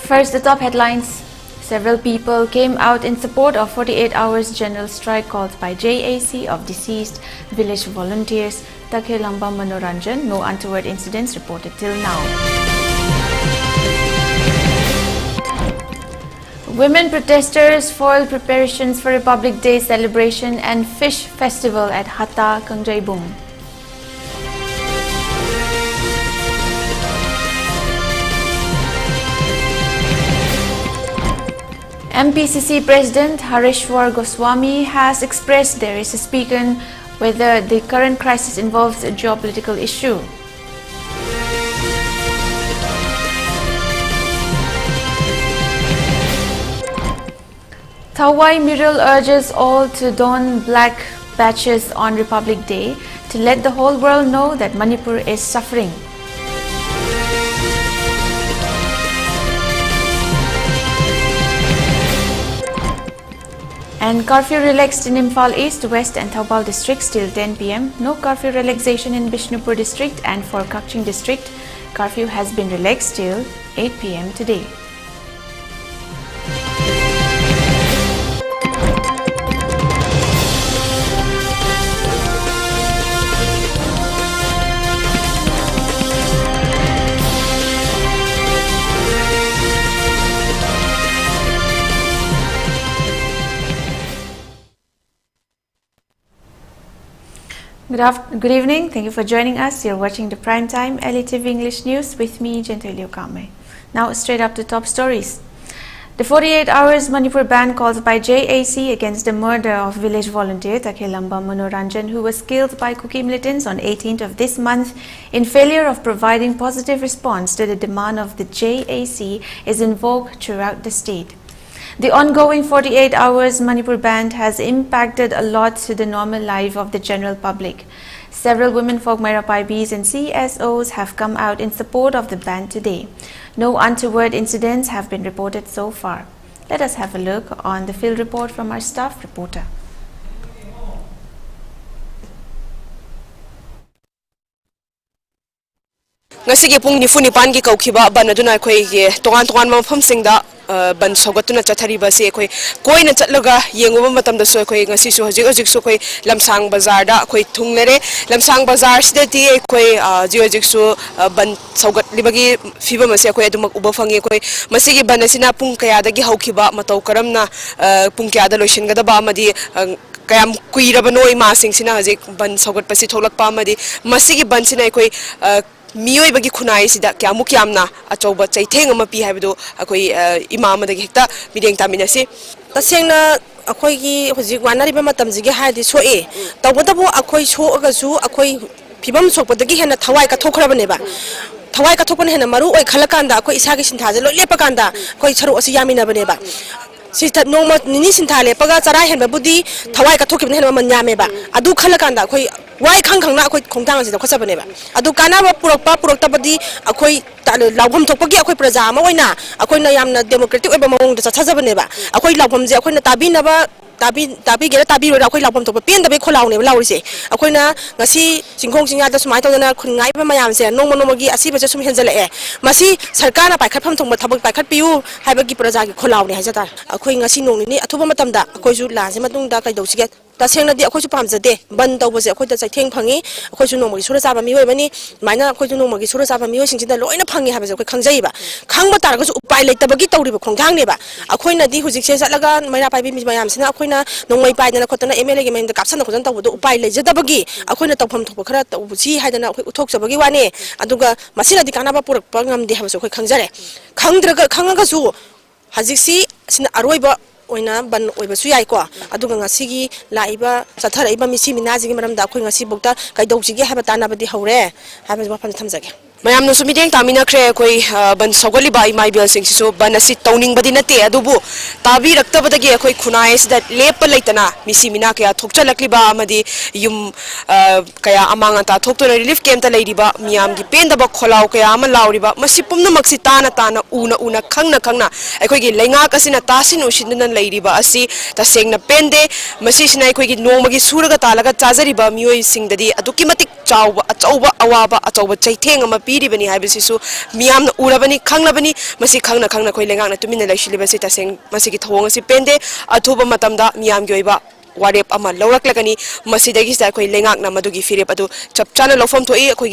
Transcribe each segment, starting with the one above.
First, the top headlines. Several people came out in support of 48 hours general strike called by JAC of deceased village volunteers. Takhelamba Manoranjan, no untoward incidents reported till now. Women protesters foiled preparations for Republic Day celebration and fish festival at Hatta, Kangjaibung. MPCC President Harishwar Goswami has expressed there is a speak on whether the current crisis involves a geopolitical issue. Thawai Miral urges all to don black badges on Republic Day to let the whole world know that Manipur is suffering. And curfew relaxed in Imphal East, West and Thaubal districts till 10 p.m. No curfew relaxation in Bishnupur district, and for Kakching district, curfew has been relaxed till 8 p.m. today. Good evening. Thank you for joining us. You're watching the primetime ELITETV English News with me, Jianthuiliu Kahmei. Now straight up to top stories. The 48 hours Manipur ban called by JAC against the murder of village volunteer Takhelamba Manoranjan, who was killed by Kuki militants on 18th of this month in failure of providing positive response to the demand of the JAC, is in vogue throughout the state. The ongoing 48 hours Manipur ban has impacted a lot to the normal life of the general public. Several women folk Mairapaibis and CSOs have come out in support of the ban today. No untoward incidents have been reported so far. Let us have a look on the field report from our staff reporter. Ngasigi pung nifuni pan gi kaukiba banaduna khoi ge tongan mafam singda ban sogatuna chathari ba se khoi koina chatlaga yenguba matam da so khoi ngasi su hojik su khoi lamsang bazar da khoi thunglere lamsang bazar sida ti khoi hojik su ban sogat libagi fiba ma se khoi adumak uba fangi khoi masigi banasina pung kaya da gi haukiba matau karamna pung kya da loishin ga da ba madi kayam kuiraba noi ma sing sina hojik ban sogat pasi tholak pa madi masigi ban sina khoi Miyoi bagi khunai sida kyamu kyamna achoba chaitheng ama pi haibdo akoi imam da hekta mideng taminasi tasengna akoi gi hojik wanari ba matam jigi haidi soe tawbadabu akoi so aga su akoi phibam sokpadagi hena thawai ka thokhrabane ba thawai ka thokpane hena maru oi khalakanda akoi isa gi sinthaje loi lepakanda akoi charu asi yamina bane ba sita noma nini sintha lepaga chara henba budi thawai ka thokibne hena man yame ba adu khalakanda akoi wai khang na akoi khongtang asida khosabane ba adu kana ba purakta badi akoi lawham thokpagi akoi praja ama oina akoi na yamna democratic oiba mawong da chajabane ba akoi lawham je akoi na tabina ba tabi gera tabi ro akoi lawham thokpa pen da be kholaune ba lawrise akoi na ngasi singkhong singya da sumai tawdana khungai ba mayam se nongmo gi asi ba sum henjala e masi sarkar na paikhat pham thongba thabak paikhat piu haibagi praja gi kholaune haijata akoi ngasi nongni ni athuba matamda akoi ju la je matung da kai dawsiget tasengna di akoi su pamjade ban tawbase akoi da chaitheng phangi akoi su nongmo gi sura chaba mi hoibani maina akoi ju nongmo gi sura chaba mi hoi singsinda loina phangi habase akoi khangjaiba khangba targa su upai leitabagi tawriba khongthang ne ba akoi na di hujik se satlaga maina paibi mi mayam sina akoi na nongmai paidana khotana MLA gi men da kapsana khojan tawdo upai leijadabagi akoi na tawpham thokpa khara tawbusi haidana akoi uthokjabagi wani aduga masina di kanaba purakpa ngamdi habase akoi khangjare khangdraga khangaga su hajiksi sina aroiba oina ban oiba su yai ko aduga ngasigi laiba chatharaiba misi minaji gi maramda akoi ngasi bokta kaidauji gi haba tanabadi haure haba wafan thamjage mayam no sumideng tamina kre koi ban sogoli ba imai bel sing so ban asi towning badi nate adubu tabi rakta badagi koi khunai sida lep leitana misi mina kya thokchalakli ba amadi yum kaya amanga ta thokto relief camp ta leiriba miyam gi penda ba kholau kaya ama lauriba masi pumna maksi tana una khangna akoi gi lenga kasina tasin usinna leiriba asi tasengna pende masi sinai koi gi nongmagi suraga talaga chajariba miyoi singdadi aduki matik achauba awaba achauba chaitheng ama piribani haibisisu miyamna urabani khanglabani masi khangna khoi lengakna tumina laishilibasi taseng masigi thawong asi pende athuba matamda miyam gi oiba warep ama lawraklagani masidagi sa khoi lengakna madugi firep adu chapchana lofom thoi khoi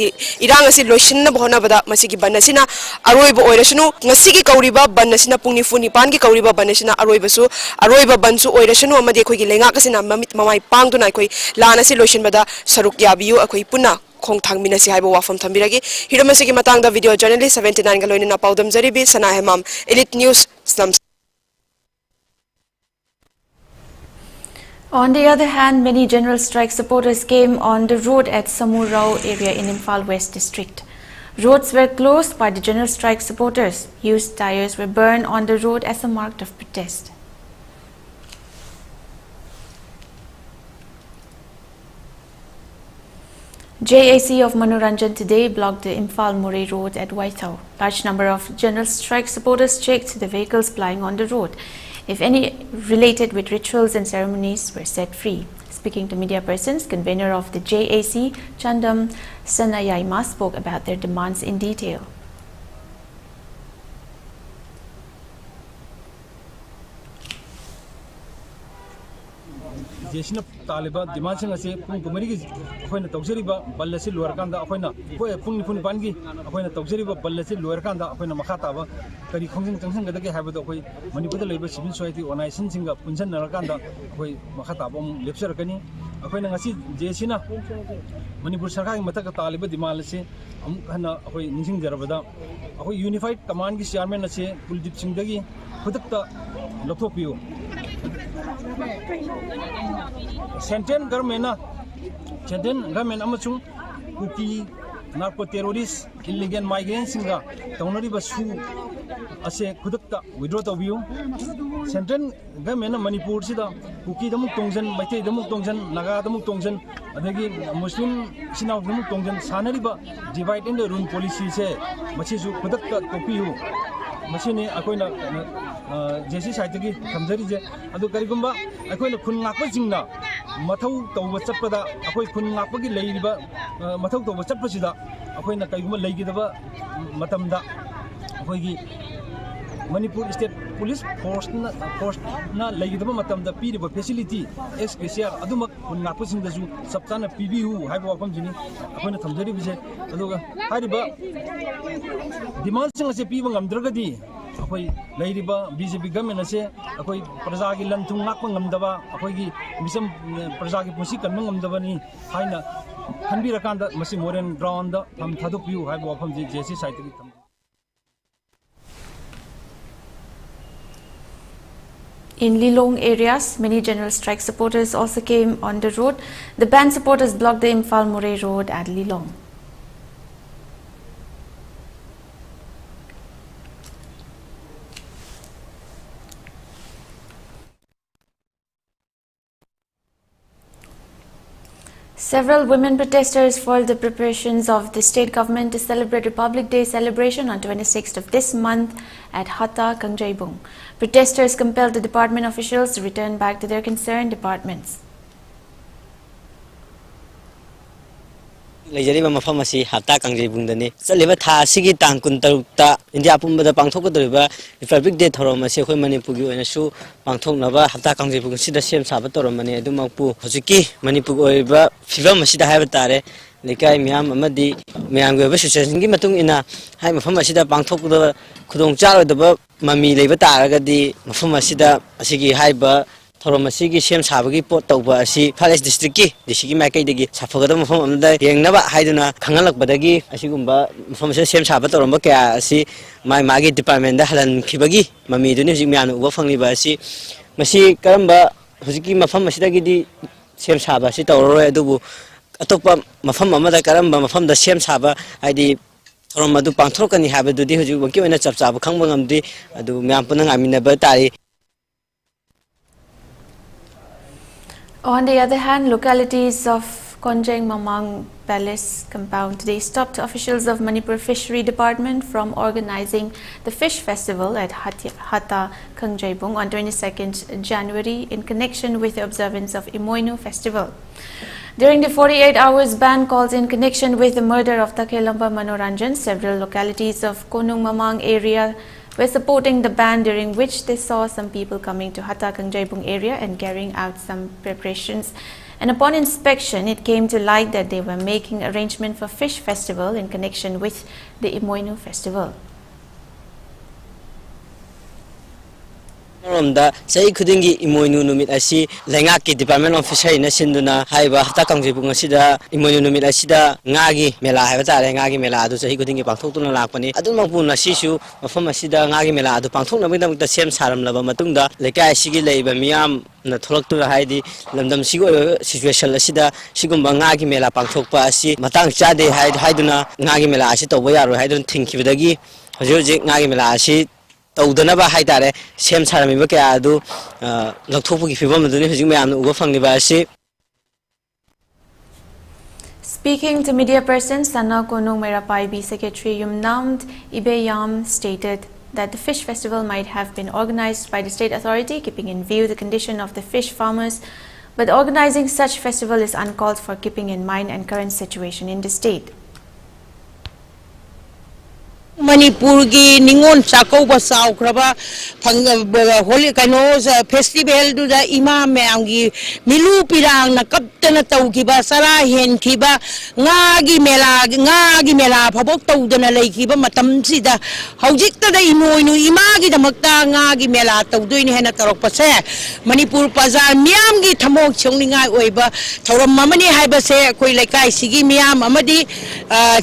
irang asi loishinna bhona bada masigi banasina aroiba oirasunu ngasigi kauriba banasina pungni funi pan gi kauriba banasina aroiba bansu oirasunu amadi khoi gi lengak asina mamit mamai pangduna khoi lana si loishin bada saruk yabiu khoi puna khong thangmina si haiba wafam thambiragi hiramasi gi matangda video journalist 79 ga loinina paudam jaribi sana hemam elite news slums. On the other hand, many general strike supporters came on the road at Samurao area in Imphal West district. Roads were closed by the general strike supporters. Used tires were burned on the road as a mark of protest. JAC of Manoranjan today blocked the Imphal Murray road at Waithau. Large number of general strike supporters checked the vehicles plying on the road. If any related with rituals and ceremonies were set free. Speaking to media persons, convener of the JAC, Chandam Sanayaima, spoke about their demands in detail. जेसिना तालिबा दिमासिंग असे पुंग कुमरी अखोइना तौजरिबा बल्लसि लोरकांदा अखोइना कोय पुंगनि फुन पानगी अखोइना तौजरिबा बल्लसि लोरकांदा अखोइना मखा ताबा करी खोंजिंग चंगसंग गदगे हाबदो अखोइ मणिपुरदा लेबा civil society organisation सिंगा पुंजन नरकांदा अखोइ मखा ताबा लेप्सरकनी अखोइना ngasi जेसिना Manipur सरकारनि मतक तालिबा दिमालसे अमुक हना अखोइ निसिंग जरबदा अखोइ यूनिफाइड कमांड की चेयरमैन असे कुलदीप सिंह दगी खुदकता लथोपियो सेंट्रल गवर्नमेंट अमचुंग Kuki narco terrorist illegal migrant सिंगा तौनरिबा सु असे खुदकता विड्रॉ तौबियो सेंट्रल गवर्नमेंट मणिपुर सिदा कुकी दमुक तोंजन मैथै दमुक तोंजन नागा दमुक तोंजन अदगी मुस्लिम सिनाव दमुक तोंजन सानरिबा divide in the rule policy से मछिसु खुदकता तोपियो मछिने अकोइना जेसी साइटगी थमजरिजे अदु करिगुंबा अकोइना खुन ngakpa jingna mathau tawba chappada akoi khun ngakpagi leiriba mathau tawba chapasida akoina kaiguma leigidaba matamda akoigi Manipur State Police Force na leigidaba matamda piriba facility SPCR aduma khun ngakpasingdasu saptana PBU haiba wafam jini akoina thamjari bise aduga hariba demand sing ase piba ngamdragadi अखोई लेरिबा BJP government असे अखोई प्रजा की लंथुम नाकप ngमदबा अखोई की मिसम प्रजा की pussy कन्म ngमदबनी हाइना खनबिरकांदा मसी moraine ground दा हम थादोपियु हाइबो वफम जेसी साइट की थम In Lilong areas, many general strike supporters also came on the road. The band supporters blocked the Imphal Murray road at Lilong. Several women protesters foiled the preparations of the state government to celebrate Republic Day celebration on 26th of this month at Hatta, Kangjaibung. Protesters compelled the department officials to return back to their concerned departments. लेजरीबा मफम असि हप्ता कांगजेबुंदने चलेबा था सिगी तांग कुंतरुक्ता India पुंबदा पांथोकदरिबा Republic day थरोम असि अखोय मणिपुरगी ओइनासु पांथोकनबा हप्ता कांगजेबुंग सिदा same साबा तोरमने अदुमकपु हजुकी मणिपुर ओइबा फिबम असिदा हायबा तारे लेकाय मियाम अमदी मियामगे ओइबा सिचुएशनगी मतुंग इना हाय मफम असिदा पांथोकदा खुदोंग चारोदबा mummy लेबा तारगदी मफम असिदा असिगी हायबा थोरमसिगी सेम साबगी पोट तौबा असि फॉरेस्ट डिस्ट्रिक्ट की दिसिगी माइकैदगी साफगदा मफम अमदा येंगनबा हायदुना खंगलकबदगी असिगुंबा मफम से सेम साबा तोरमबा क्या असि माइ मागी डिपार्टमेंट दा हलन खिबगी ममीदुनि हुजि म्यान उबा फंगलिबा असि मसि करमबा हुजिकी मफम असिदगिदी सेम साबा असि तौररोय अदुबु अतोपा मफम अमदा करमबा मफम दा सेम साबा हाइदि थोरम अदु पांथोकनी हाबदुदि हुजि वंकि ओइना चपचाब खंगबा ngamdi अदु म्याम पुना ngaminaba tari. On the other hand, localities of Konjeng Mamang Palace compound today stopped officials of Manipur Fishery Department from organizing the Fish Festival at Hatta Kangjaibung on 22nd January in connection with the observance of Imoinu Festival. During the 48 hours ban called in connection with the murder of Takhelamba Manoranjan, several localities of Konung Mamang area were supporting the ban, during which they saw some people coming to Hatta Kangjaibung area and carrying out some preparations. And upon inspection, it came to light that they were making arrangement for fish festival in connection with the Imoinu festival. Romda say kudingi imoinu numit asi lengaki Department of Fishery na sinduna haiba hata kangjibung asida imoinu numit asida ngagi mela haiba tare ngagi mela adu sahi kudingi pangthokuna lakpani adu mangpuna sisu mafam asida ngagi mela adu pangthokna bidamukta sem saram laba matungda lekai sigi leiba miyam na tholaktu haidi lamdam sigo situation asida sigumba ngagi mela pangthokpa asi matang chade haiduna ngagi mela asi tawba yaro haidun thinkibadagi hojik ngagi mela asi Taudanaba haitare sem saramiba kaya adu lakthopugi fibam aduni hujik mayamna uba fangniba asi. Speaking to media persons, Sana Konung Merapaibi Secretary Yumnamd Ibeyam stated that the fish festival might have been organized by the state authority, keeping in view the condition of the fish farmers, but organizing such festival is uncalled for, keeping in mind and current situation in the state. Manipur gi ningon chakau ba sau kraba holi kano festival du da ima meam gi milu pirang na kaptana tau ki ba sara hen ki ba nga gi mela phobok tau dana lei ki ba matam si da hojik ta da inoinu ima gi damakta nga gi mela tau doi ni hena tarok pa se Manipur pazar miam gi thamok chongningai oiba thoram mamani haiba se koi laikai sigi miam amadi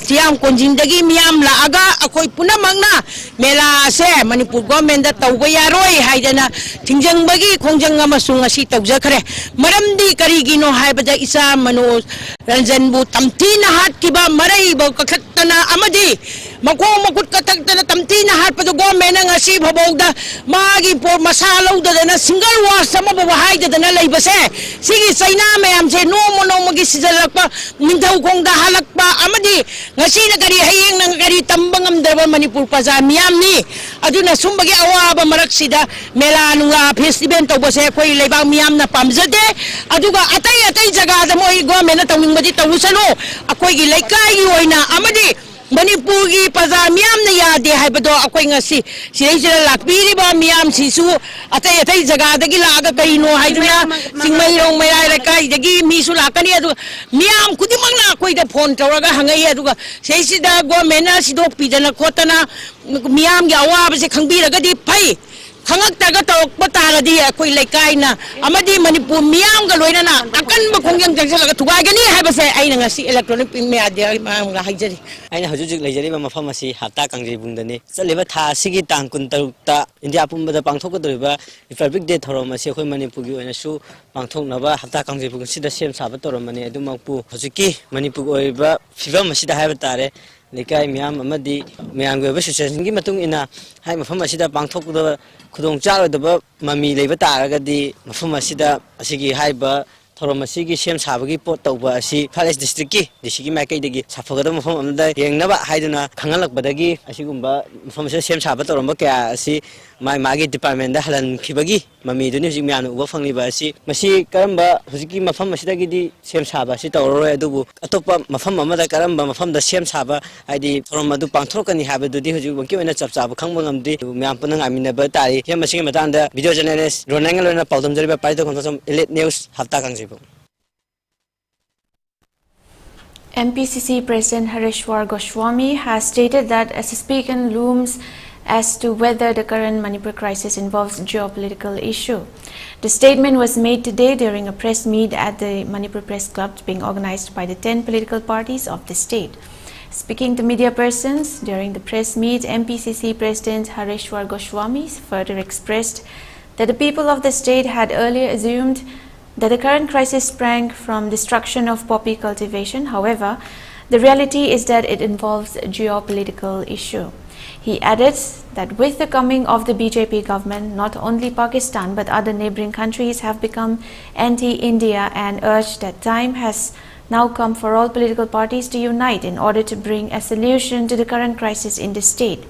tiam konjing dagi miam la aga akoi puna mangna mela se Manipur government da tauba yaroi haidana thingjang bagi khongjang amasung asi taujakhre maramdi karigino haibada isa mano ranjan bu tamtina hat kiba marai ba kakhattana amadi makong makut katakta tamtina hat padu government ngasi bhabogda magi por masalaw da na single wash sama ba haida da na leibase sigi saina mayam se no magi sijalakpa minthau khongda halakpa amadi ngasi na gari hayeng nang gari tambangam darba Manipur paza miyam ni aduna sumbagi awaba maraksida mela nunga festival tawba se koi leibang miyam na pamjade aduga atai jaga da moi government na tawningbadi tawusalo akoi gi laikai gi oina amadi Manipur gi paza miyam na yade haibado akoi ngasi sirei lakpiri ba miyam sisu atai jaga da gi laga kaino haiduna singmai rong mai laikai dagi misu lakani adu miyam kudimang na akoi da phone tawraga hangai aduga sei da government na sidok pidana khotana miyam gi awaba se khangbiraga di phai khangaktaga tawkpa taradi akoi laikai na amadi Manipur miyam ga loina na akan ba khongyang jangsalaga thugagani haibase aina ngasi electronic media ma haijari aina hujujik leijari ba mafam asi hapta kangjibung dani chaliba tha sigi tang kun tarukta India pumbada pangthokadoriba Republic Day thorom asi khoi Manipur gi oina su pangthoknaba hapta kangjibung sida sem saba toromani adumakpu hujiki Manipur oiba fibam asida haiba tare lekai miyam amadi miyam go situation gi matung ina hai mafam asida pangthokda khudong charodaba mami leiba taragadi mafam asida asigi haiba thorom asigi sem sabagi pot tawba asi Palace district ki disigi maikai dagi safagada mafam amda yengnaba haiduna khangalakbadagi asigumba mafam asida sem saba toromba kya asi magi department da halan khibagi mami duni hujik miyam uba fangli ba asi masi karamba hujiki mafam asidagi di sem saba asi tawroi adubu atopa mafam amada karamba mafam da sem saba haidi thorom adu pangthorkani habadudi hujik wanki oina chapchaba khangba ngamdi miyam punang aminaba tari hem masi matanda video journalist ronangal oina paudam jariba paida konthosam elite news hafta kangjibu MPCC President Harishwar Goswami has stated that a suspicion looms as to whether the current Manipur crisis involves a geopolitical issue. The statement was made today during a press meet at the Manipur Press Club being organized by the 10 political parties of the state. Speaking to media persons during the press meet, MPCC President Harishwar Goswami further expressed that the people of the state had earlier assumed that the current crisis sprang from destruction of poppy cultivation. However, the reality is that it involves a geopolitical issue. He added that with the coming of the BJP government, not only Pakistan but other neighboring countries have become anti-India, and urged that time has now come for all political parties to unite in order to bring a solution to the current crisis in the state.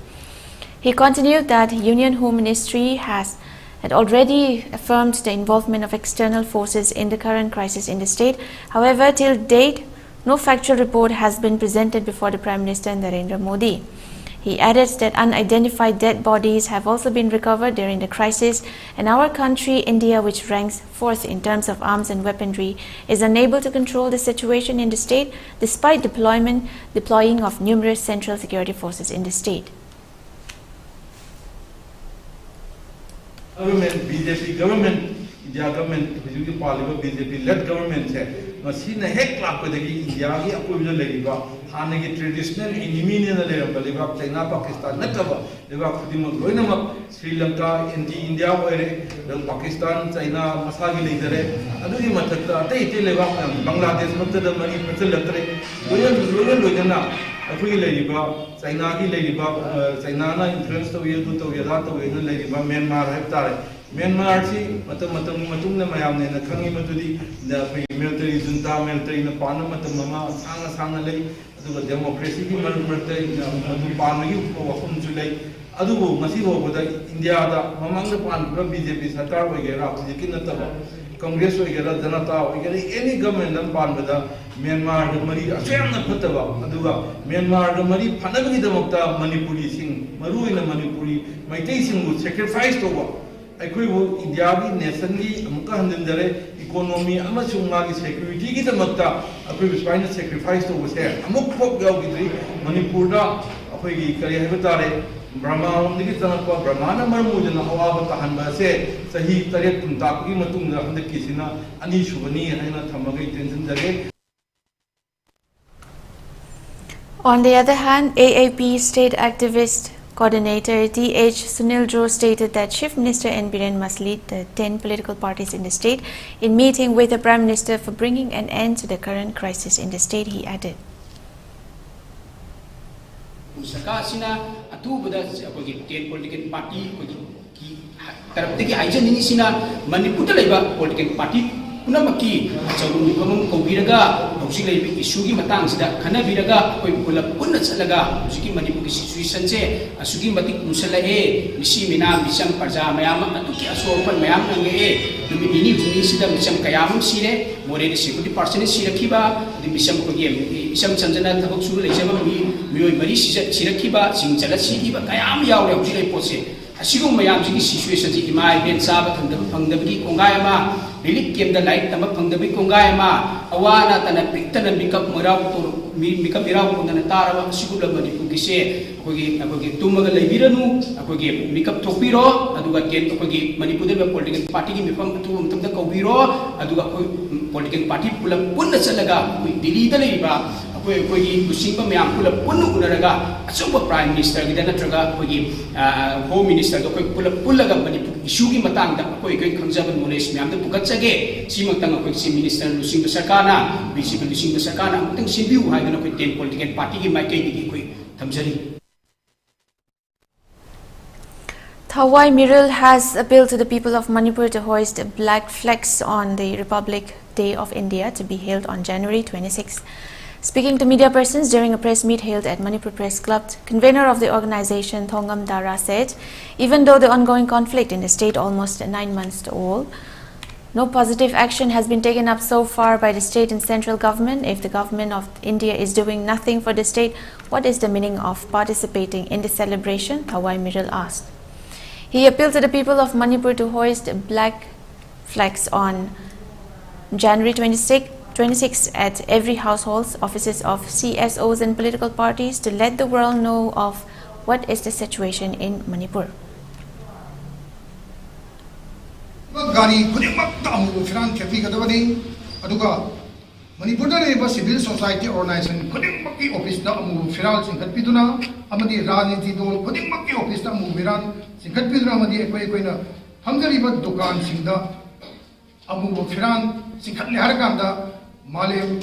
He continued that Union Home Ministry has had already affirmed the involvement of external forces in the current crisis in the state. However, till date, no factual report has been presented before the Prime Minister Narendra Modi. He added that unidentified dead bodies have also been recovered during the crisis, and our country, India, which ranks 4th in terms of arms and weaponry, is unable to control the situation in the state despite deploying of numerous central security forces in the state. Government, BJP government, India government, BJP-led government, Masina hek lapadagi India ki apuja legiba, hanagi traditional enemy na legiba, China, Pakistan, nataba, legiba kudima goinama, Sri Lanka, India, Pakistan, China, masagi leidere, aduhi matakta, ate legiba, Bangladesh, matada mani, matalatre, goyana, apuja legiba, China ki legiba, China na influence to yedu to yada to yedu legiba, Myanmar heptare. Myanmar si matung na mayam na khangi matudi na military junta military na pana mama sang lay adu democracy ki marmarte na madu pana yu wakum julai adu ngasi ho boda India da mamang na pan BJP sarkar wagera jikin na taba Congress wagera janata wagera any government na pan boda Myanmar da mari asem na phataba aduga Myanmar da mari phanabagi damokta Manipuri sing maru ina Manipuri maitai sing sacrifice to India nation ki economy security ki sacrifice to Manipur da Brahma Brahmana marmujana awa tahanba se sahi taret punta ki matung da handak kisina ani shubani haina thamagai tension jage. On the other hand, AAP state activist Coordinator D.H. Sunil stated that Chief Minister N. Biren must lead the 10 political parties in the state in meeting with the Prime Minister for bringing an end to the current crisis in the state, he added. Punamaki Chawu Pamam Kobiraga, Hosili Isugi Matangsida, Kanabiraga, Pula Puna Salaga, Suki Manipuki situation, Asuki Matik Musalae, Mishimina, Misham Parza, Mayama, Atuki Asopan, Mayam, the Mini Bunisida, Misham Kayam Sire, more the security person is Sirakiba, the Misham Kogim, Misham Sanjana, the Hoxu, Mio Marisi, Sirakiba, Sinjala Sikiba, Kayam Yaw, Jile Pose. Asigo mayam sigi situation si imay ben sabat pangdabi kongayama relic kem the light tama pangdabi kongayama awana tana piktan mikap maraw to mikap iraw ko na tarawa asigo la Manipur kise akogi tumaga laibiranu akogi mikap tokbiro aduga ken akogi Manipur de political party ki mipam tu tumda kobiro aduga political party pula punna salaga Delhi da leiba akogi kusingba mayam pula punnu unaraga asoba prime minister gida natraga akogi home minister ko pula pulaga Manipur issue ki matang da akoi khangjaban knowledge mayam da pugatsage simangtang akoi si minister lusing da sarkana BJP lusing da sarkana amtang simbiu hai na akoi 10 political party ki mai kai di koi thamjari. Thawai Miral has appealed to the people of Manipur to hoist black flags on the Republic Day of India to be held on January 26. Speaking to media persons during a press meet held at Manipur Press Club, convener of the organization Thongam Dara said, even though the ongoing conflict in the state almost 9 months old, no positive action has been taken up so far by the state and central government. If the government of India is doing nothing for the state, what is the meaning of participating in the celebration? Thawai Miral asked. He appealed to the people of Manipur to hoist black flags on January 26 at every households, offices of CSOs and political parties to let the world know of what is the situation in Manipur. Manipur civil society organization Kodimaki office da amu firal singkat piduna amadi rajniti dol Kodimaki office da amu viran singkat piduna amadi ekoi hamjariba dukan singda amu firan singkat le harkanda malem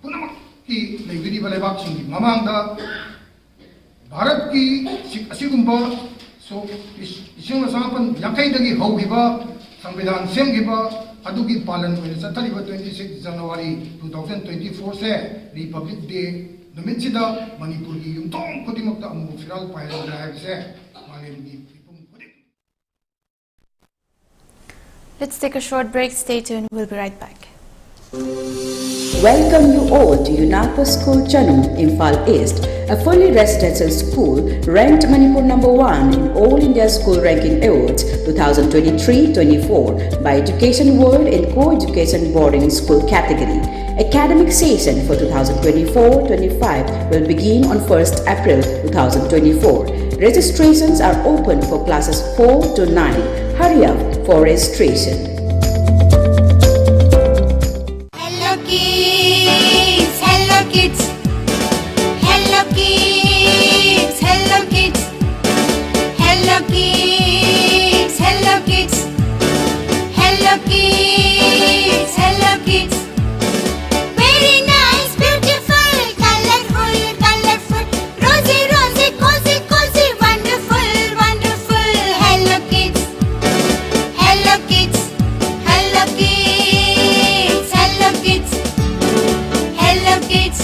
punamaki leibiri balebak singi mamangda Bharat ki asigumba so ising sapan yakai dagi haugiba संविधान सेमगिबा अदुगी पालन होने चथरिबा 26 जनवरी 2024 से Republic day नुमितसिदा Manipur की युमथोंग खुदिमक्ता अमु फिराल पायरन रायबसे मालेमगी Let's take a short break. Stay tuned. We'll be right back. Welcome you all to UNAPO School Chanum, Imphal East, a fully residential school ranked Manipur #1 in All India School Ranking Awards 2023-24 by Education World in Co-Education Boarding School category. Academic session for 2024-25 will begin on 1st April 2024. Registrations are open for classes 4 to 9. Hurry up for registration. Hello kids, hello kids, hello kids, hello kids, hello kids, hello kids, hello kids. Very nice, beautiful, colorful, colorful, rosy, rosy, cozy, cozy, wonderful, wonderful. Hello kids, hello kids, hello kids, hello kids. Hello kids,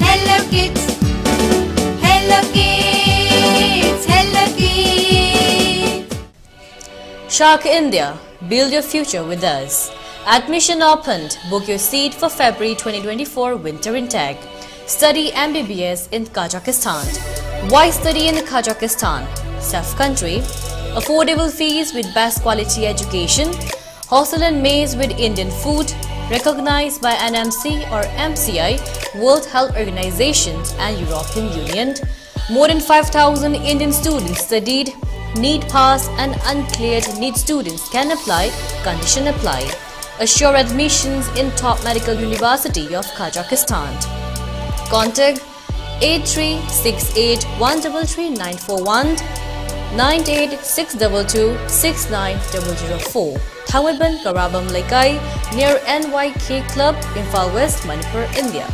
hello kids, hello kids, hello kids. Shark India, build your future with us. Admission opened. Book your seat for February 2024 winter intake. Study MBBS in Kazakhstan. Why study in Kazakhstan? Safe country, affordable fees with best quality education, hostel and maize with Indian food, recognized by NMC or MCI, World Health Organization and European Union. More than 5,000 Indian students studied. NEET pass and uncleared NEET students can apply, condition apply. Assure admissions in top medical university of Kazakhstan. Contact 8368133941 9862269004. Thangweban Karabam Lekai near NYK Club, Imphal West, Manipur, India.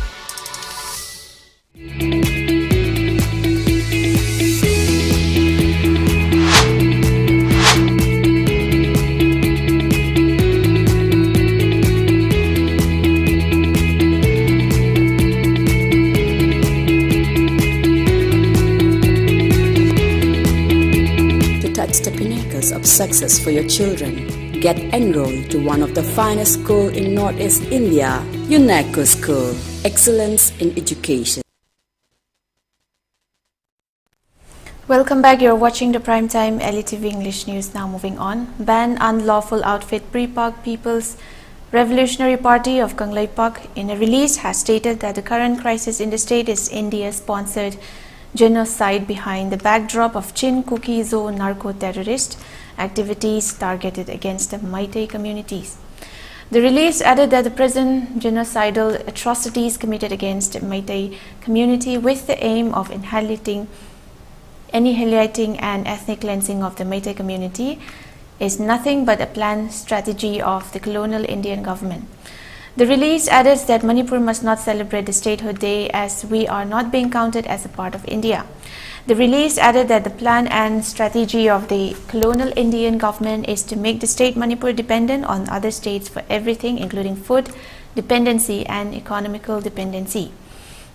To touch the pinnacles of success for your children, get enrolled to one of the finest schools in Northeast India, UNACO School, Excellence in Education. Welcome back. You're watching the Primetime ELITETV English News. Now moving on. Ban unlawful outfit Pre-Pak People's Revolutionary Party of Kahmei in a release has stated that the current crisis in the state is India-sponsored genocide behind the backdrop of Chin Kuki-Zo narco-terrorist activities targeted against the Meitei communities. The release added that the present genocidal atrocities committed against the Meitei community with the aim of annihilating and ethnic cleansing of the Meitei community is nothing but a planned strategy of the colonial Indian government. The release adds that Manipur must not celebrate the Statehood Day as we are not being counted as a part of India. The release added that the plan and strategy of the colonial Indian government is to make the state Manipur dependent on other states for everything, including food dependency and economical dependency.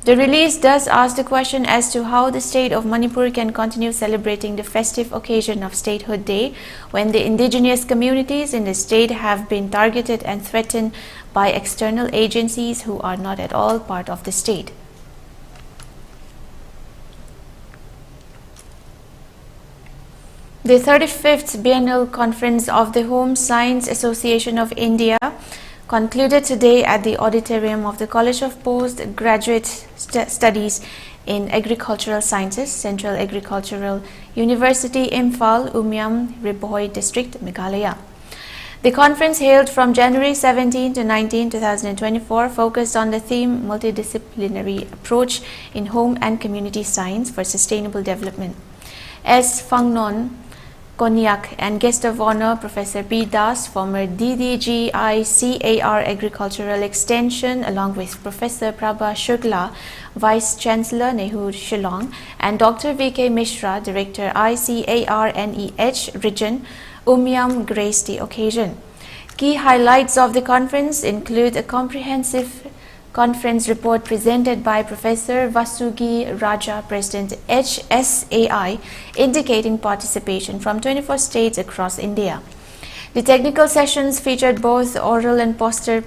The release thus asked the question as to how the state of Manipur can continue celebrating the festive occasion of Statehood Day when the indigenous communities in the state have been targeted and threatened by external agencies who are not at all part of the state. The 35th Biennial Conference of the Home Science Association of India concluded today at the auditorium of the College of Postgraduate Studies in Agricultural Sciences, Central Agricultural University, Imphal, Umiam, Riboy District, Meghalaya. The conference held from January 17 to 19, 2024 focused on the theme Multidisciplinary Approach in Home and Community Science for Sustainable Development. S. Phangnon Konyak and guest of honor Professor P. Das, former DDGI-CAR Agricultural Extension, along with Professor Prabha Shukla, Vice Chancellor Nehru Shillong, and Dr. V.K. Mishra, Director ICAR-NEH Region, Umiam, graced the occasion. Key highlights of the conference include a comprehensive conference report presented by Professor Vasugi Raja, President HSAI, indicating participation from 24 states across India. The technical sessions featured both oral and poster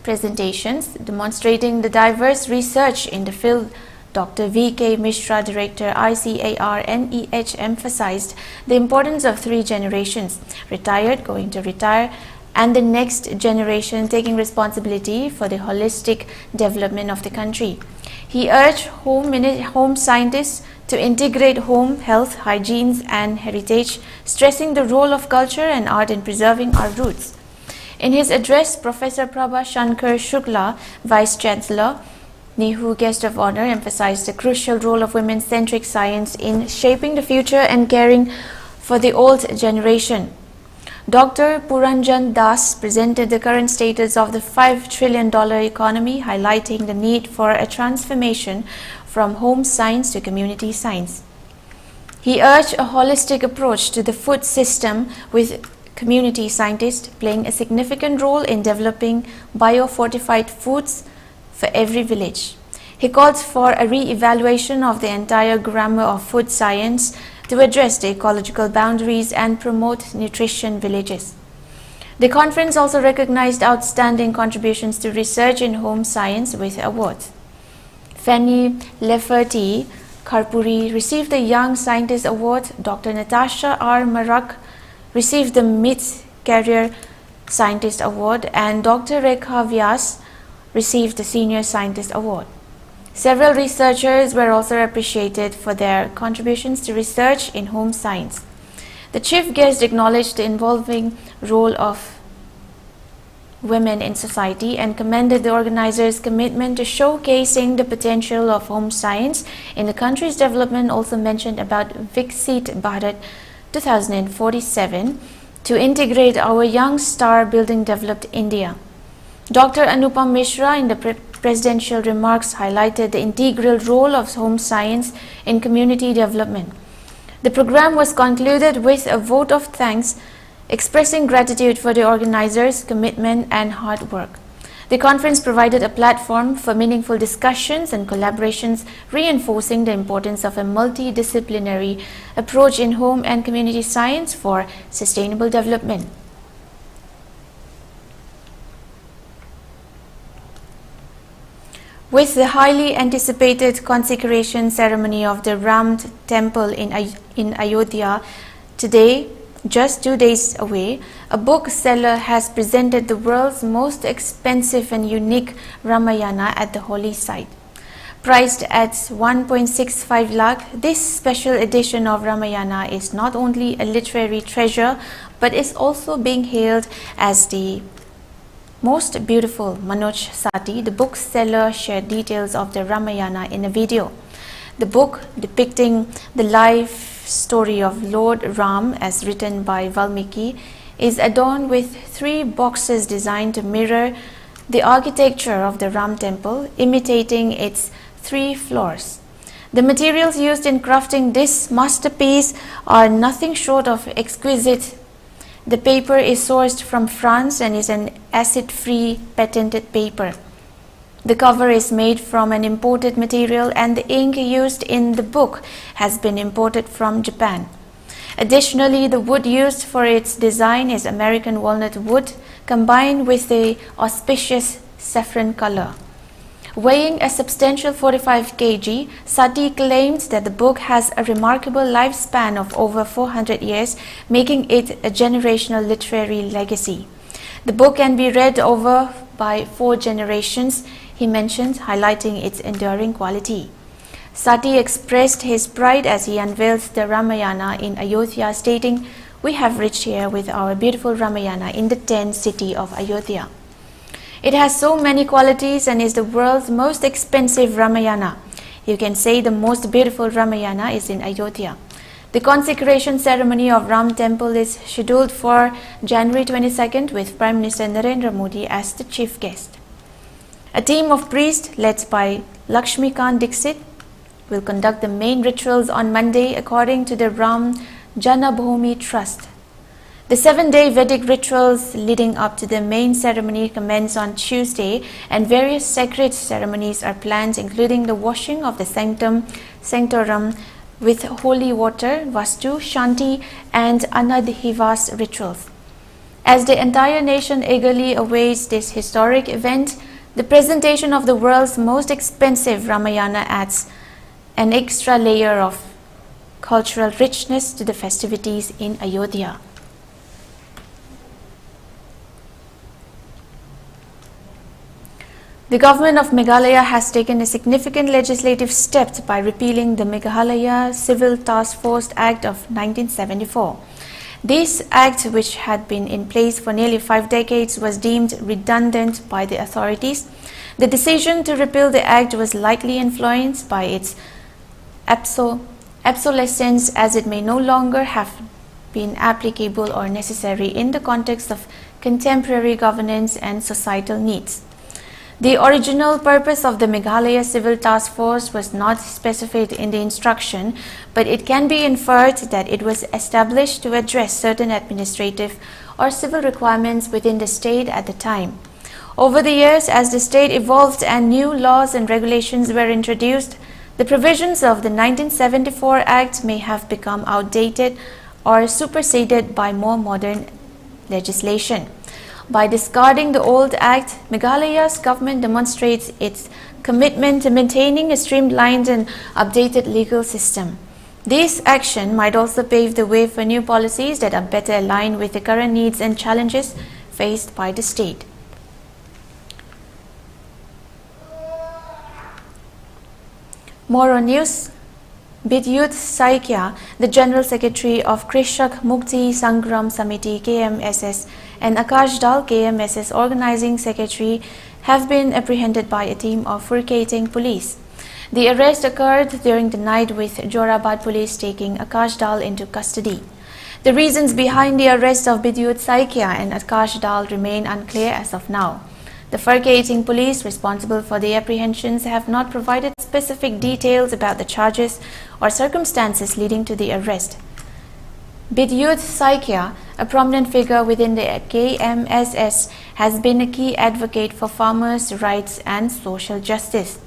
presentations demonstrating the diverse research in the field. Dr. V.K. Mishra, Director ICAR-NEH, emphasized the importance of 3 generations: retired, going to retire, and the next generation taking responsibility for the holistic development of the country. He urged home scientists to integrate home, health, hygiene and heritage, stressing the role of culture and art in preserving our roots. In his address, Professor Prabha Shankar Shukla, Vice Chancellor, Nehu Guest of Honor, emphasized the crucial role of women-centric science in shaping the future and caring for the old generation. Dr. Puranjan Das presented the current status of the $5 trillion economy, highlighting the need for a transformation from home science to community science. He urged a holistic approach to the food system, with community scientists playing a significant role in developing biofortified foods for every village. He called for a re-evaluation of the entire grammar of food science to address the ecological boundaries and promote nutrition villages. The conference also recognized outstanding contributions to research in home science with awards. Fanny Leferty Karpuri received the Young Scientist Award. Dr. Natasha R. Marak received the Mid-Career Scientist Award, and Dr. Rekha Vyas received the Senior Scientist Award. Several researchers were also appreciated for their contributions to research in home science. The chief guest acknowledged the evolving role of women in society and commended the organizers' commitment to showcasing the potential of home science in the country's development. Also mentioned about Viksit Bharat 2047 to integrate our young star building developed India. Dr. Anupam Mishra in the presidential remarks highlighted the integral role of home science in community development. The program was concluded with a vote of thanks, expressing gratitude for the organizers' commitment and hard work. The conference provided a platform for meaningful discussions and collaborations, reinforcing the importance of a multidisciplinary approach in home and community science for sustainable development. With the highly anticipated consecration ceremony of the Ram Temple in Ayodhya today, just 2 days away, a bookseller has presented the world's most expensive and unique Ramayana at the holy site. Priced at 1.65 lakh, this special edition of Ramayana is not only a literary treasure, but is also being hailed as the most beautiful. Manoj Sati, the bookseller, shared details of the Ramayana in a video. The book, depicting the life story of Lord Ram as written by Valmiki, is adorned with 3 boxes designed to mirror the architecture of the Ram temple, imitating its 3 floors. The materials used in crafting this masterpiece are nothing short of exquisite. The paper is sourced from France and is an acid-free patented paper. The cover is made from an imported material, and the ink used in the book has been imported from Japan. Additionally, the wood used for its design is American walnut wood combined with the auspicious saffron color. Weighing a substantial 45 kg, Sati claims that the book has a remarkable lifespan of over 400 years, making it a generational literary legacy. The book can be read over by 4 generations, he mentioned, highlighting its enduring quality. Sati expressed his pride as he unveiled the Ramayana in Ayodhya, stating, "We have reached here with our beautiful Ramayana in the 10th city of Ayodhya. It has so many qualities and is the world's most expensive Ramayana. You can say the most beautiful Ramayana is in Ayodhya." The consecration ceremony of Ram Temple is scheduled for January 22nd with Prime Minister Narendra Modi as the chief guest. A team of priests led by Lakshmikant Dixit will conduct the main rituals on Monday according to the Ram Janabhoomi Trust. The 7-day Vedic rituals leading up to the main ceremony commence on Tuesday, and various sacred ceremonies are planned, including the washing of the sanctorum with holy water, Vastu, Shanti and Anadhivas rituals. As the entire nation eagerly awaits this historic event, the presentation of the world's most expensive Ramayana adds an extra layer of cultural richness to the festivities in Ayodhya. The government of Meghalaya has taken a significant legislative step by repealing the Meghalaya Civil Task Force Act of 1974. This act, which had been in place for nearly 5 decades, was deemed redundant by the authorities. The decision to repeal the act was likely influenced by its obsolescence, as it may no longer have been applicable or necessary in the context of contemporary governance and societal needs. The original purpose of the Meghalaya Civil Task Force was not specified in the instruction, but it can be inferred that it was established to address certain administrative or civil requirements within the state at the time. Over the years, as the state evolved and new laws and regulations were introduced, the provisions of the 1974 Act may have become outdated or superseded by more modern legislation. By discarding the old act, Meghalaya's government demonstrates its commitment to maintaining a streamlined and updated legal system. This action might also pave the way for new policies that are better aligned with the current needs and challenges faced by the state. More on news. Bidyut Saikia, the General Secretary of Krishak Mukti Sangram Samiti KMSS and Akash Dal KMSS Organizing Secretary have been apprehended by a team of Furkating police. The arrest occurred during the night, with Jorabad police taking Akash Dal into custody. The reasons behind the arrest of Bidyut Saikia and Akash Dal remain unclear as of now. The Furkating police responsible for the apprehensions have not provided specific details about the charges or circumstances leading to the arrest. Bidyut Saikia, a prominent figure within the KMSS, has been a key advocate for farmers' rights and social justice.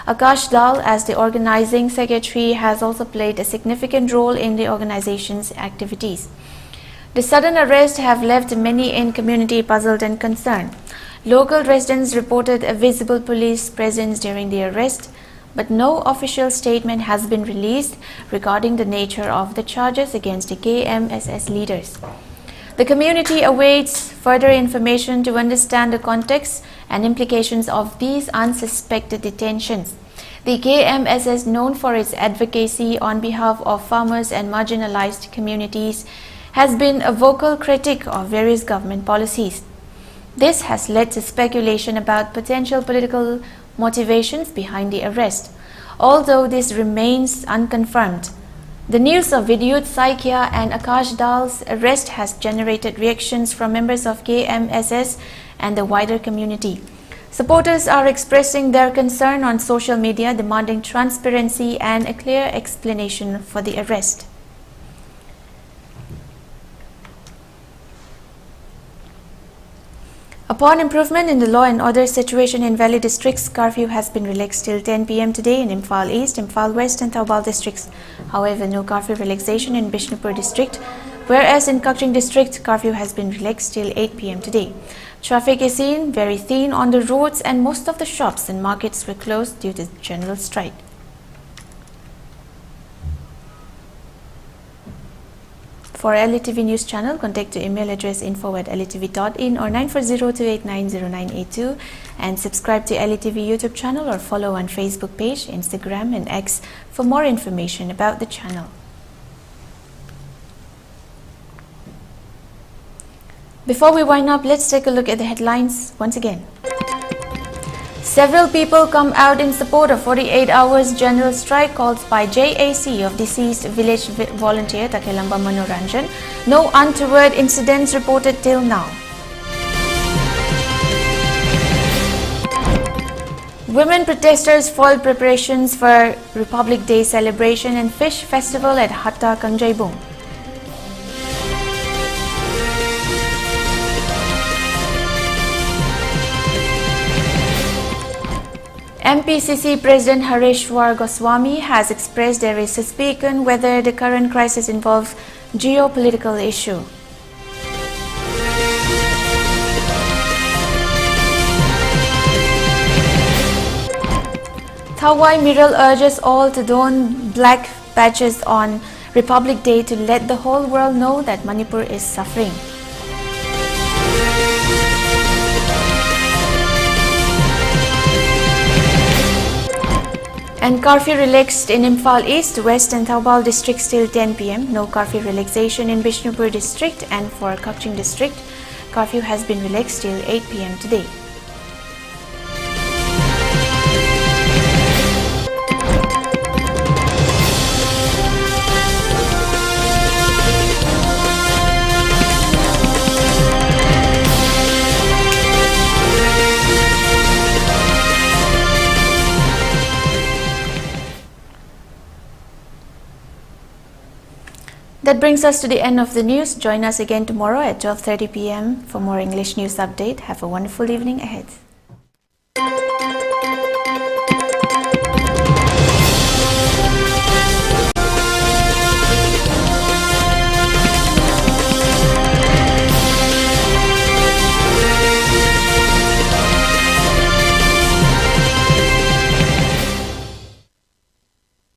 Akash Dal, as the organizing secretary, has also played a significant role in the organization's activities. The sudden arrest have left many in community puzzled and concerned. Local residents reported a visible police presence during the arrest, but no official statement has been released regarding the nature of the charges against the KMSS leaders. The community awaits further information to understand the context and implications of these unsuspected detentions. The KMSS, known for its advocacy on behalf of farmers and marginalized communities, has been a vocal critic of various government policies. This has led to speculation about potential political motivations behind the arrest, although this remains unconfirmed. The news of Bidyut Saikia and Akash Dal's arrest has generated reactions from members of KMSS and the wider community. Supporters are expressing their concern on social media, demanding transparency and a clear explanation for the arrest. Upon improvement in the law and order situation in Valley districts, curfew has been relaxed till 10 p.m. today in Imphal East, Imphal West and Thoubal districts. However, no curfew relaxation in Bishnupur district, whereas in Kaching district, curfew has been relaxed till 8 p.m. today. Traffic is seen very thin on the roads and most of the shops and markets were closed due to general strike. For ELITETV News Channel, contact the email address info@elitv.in or 940-289-0982 and subscribe to ELITETV YouTube channel or follow on Facebook page, Instagram and X for more information about the channel. Before we wind up, let's take a look at the headlines once again. Several people come out in support of 48 hours general strike called by JAC of deceased village volunteer Takelamba Manoranjan. No untoward incidents reported till now. Women protesters foiled preparations for Republic Day celebration and fish festival at Hatta Kangjebung. MPCC President Hareshwar Goswami has expressed there is suspicion whether the current crisis involves geopolitical issue. Thawai Miral urges all to don black badges on Republic Day to let the whole world know that Manipur is suffering. And curfew relaxed in Imphal East, West and Thaubal districts till 10 p.m. No curfew relaxation in Bishnupur district, and for Kakching district, curfew has been relaxed till 8 p.m. today. That brings us to the end of the news. Join us again tomorrow at 12:30 p.m. for more English news update. Have a wonderful evening ahead.